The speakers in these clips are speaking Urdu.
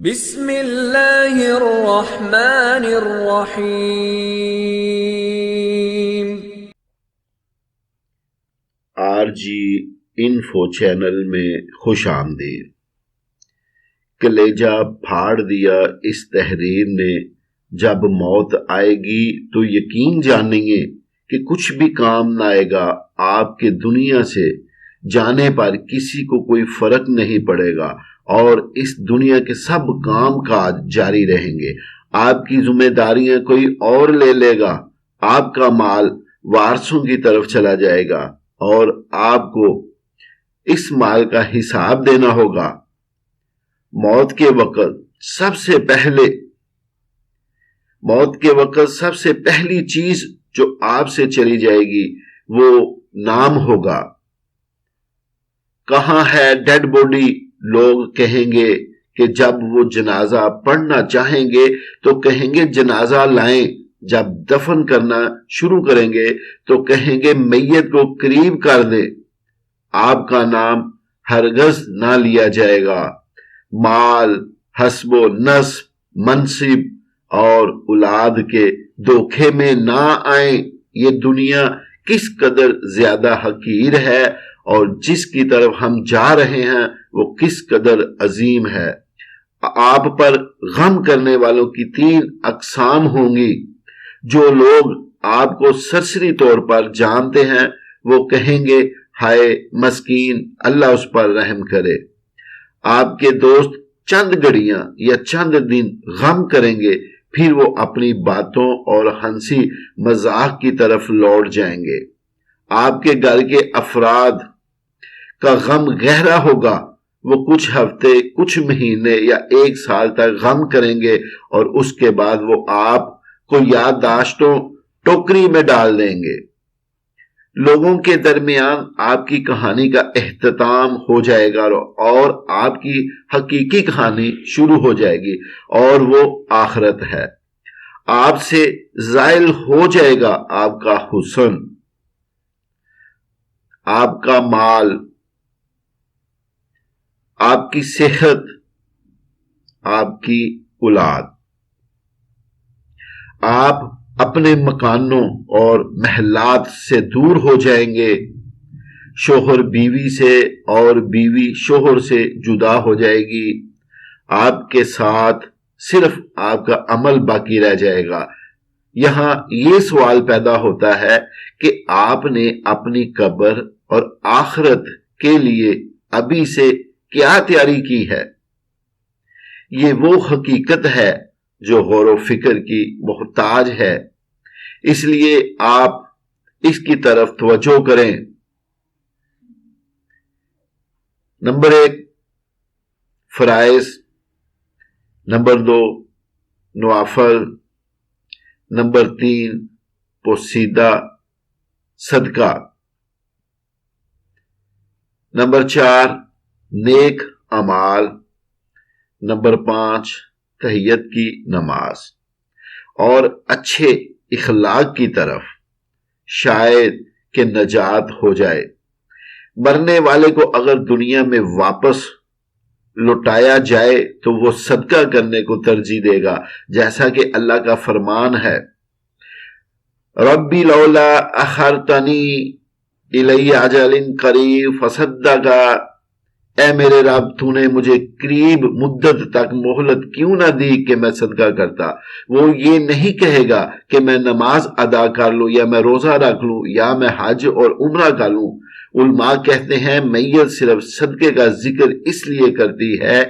بسم اللہ الرحمن الرحیم۔ آر جی انفو چینل میں خوش آمدید۔ کلیجہ پھاڑ دیا اس تحریر نے، جب موت آئے گی تو یقین جانیں گے کہ کچھ بھی کام نہ آئے گا، آپ کے دنیا سے جانے پر کسی کو کوئی فرق نہیں پڑے گا اور اس دنیا کے سب کام کاج جاری رہیں گے۔ آپ کی ذمہ داریاں کوئی اور لے لے گا، آپ کا مال وارثوں کی طرف چلا جائے گا اور آپ کو اس مال کا حساب دینا ہوگا۔ موت کے وقت سب سے پہلی چیز جو آپ سے چلی جائے گی وہ نام ہوگا۔ کہاں ہے ڈیڈ باڈی؟ لوگ کہیں گے کہ جب وہ جنازہ پڑھنا چاہیں گے تو کہیں گے جنازہ لائیں، جب دفن کرنا شروع کریں گے تو کہیں گے میت کو قریب کر دیں۔ آپ کا نام ہرگز نہ لیا جائے گا۔ مال، حسب و نسب، منصب اور اولاد کے دھوکے میں نہ آئیں۔ یہ دنیا کس قدر زیادہ حقیر ہے اور جس کی طرف ہم جا رہے ہیں وہ کس قدر عظیم ہے۔ آپ پر غم کرنے والوں کی 3 اقسام ہوں گی۔ جو لوگ آپ کو سرسری طور پر جانتے ہیں وہ کہیں گے ہائے مسکین، اللہ اس پر رحم کرے۔ آپ کے دوست چند گھڑیاں یا چند دن غم کریں گے، پھر وہ اپنی باتوں اور ہنسی مذاق کی طرف لوٹ جائیں گے۔ آپ کے گھر کے افراد کا غم گہرا ہوگا، وہ کچھ ہفتے، کچھ مہینے یا 1 سال تک غم کریں گے اور اس کے بعد وہ آپ کو یادداشتوں ٹوکری میں ڈال دیں گے۔ لوگوں کے درمیان آپ کی کہانی کا اختتام ہو جائے گا اور آپ کی حقیقی کہانی شروع ہو جائے گی، اور وہ آخرت ہے۔ آپ سے زائل ہو جائے گا آپ کا حسن، آپ کا مال، آپ کی صحت، آپ کی اولاد۔ آپ اپنے مکانوں اور محلات سے دور ہو جائیں گے۔ شوہر بیوی سے اور بیوی شوہر سے جدا ہو جائے گی۔ آپ کے ساتھ صرف آپ کا عمل باقی رہ جائے گا۔ یہاں یہ سوال پیدا ہوتا ہے کہ آپ نے اپنی قبر اور آخرت کے لیے ابھی سے کیا تیاری کی ہے؟ یہ وہ حقیقت ہے جو غور و فکر کی محتاج ہے، اس لیے آپ اس کی طرف توجہ کریں۔ نمبر 1 فرائض، نمبر 2 نوافل، نمبر 3 پوشیدہ صدقہ، نمبر 4 نیک اعمال، نمبر 5 تہجد کی نماز اور اچھے اخلاق کی طرف، شاید کہ نجات ہو جائے۔ مرنے والے کو اگر دنیا میں واپس لوٹایا جائے تو وہ صدقہ کرنے کو ترجیح دے گا، جیسا کہ اللہ کا فرمان ہے، ربی لولا اخرتنی الی اجل قریب فصدقا، اے میرے رب تو نے مجھے قریب مدت تک مہلت کیوں نہ دی کہ میں صدقہ کرتا۔ وہ یہ نہیں کہے گا کہ میں نماز ادا کر لوں یا میں روزہ رکھ لوں یا میں حج اور عمرہ کر لوں۔ علماء کہتے ہیں میت صرف صدقے کا ذکر اس لیے کرتی ہے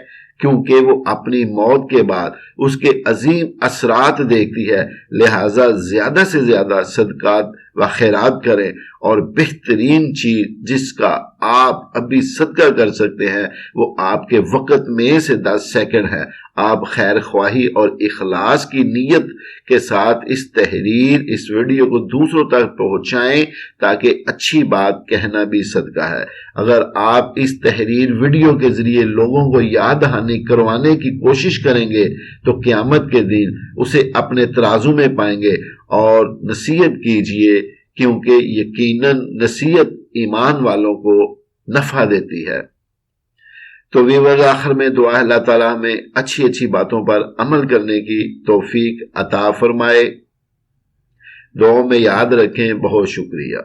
کیونکہ وہ اپنی موت کے بعد اس کے عظیم اثرات دیکھتی ہے، لہٰذا زیادہ سے زیادہ صدقات و خیرات کریں، اور بہترین چیز جس کا آپ ابھی صدقہ کر سکتے ہیں وہ آپ کے وقت میں سے 10 سیکنڈ ہے۔ آپ خیر خواہی اور اخلاص کی نیت کے ساتھ اس ویڈیو کو دوسروں تک پہنچائیں تاکہ اچھی بات کہنا بھی صدقہ ہے۔ اگر آپ اس ویڈیو کے ذریعے لوگوں کو یاد دہانی کروانے کی کوشش کریں گے تو قیامت کے دن اسے اپنے ترازو میں پائیں گے، اور نصیحت کیجئے کیونکہ یقیناً نصیحت ایمان والوں کو نفع دیتی ہے۔ تو ویورز آخر میں دعا ہے اللہ تعالیٰ ہمیں اچھی اچھی باتوں پر عمل کرنے کی توفیق عطا فرمائے. دعاؤں میں یاد رکھیں. بہت شکریہ.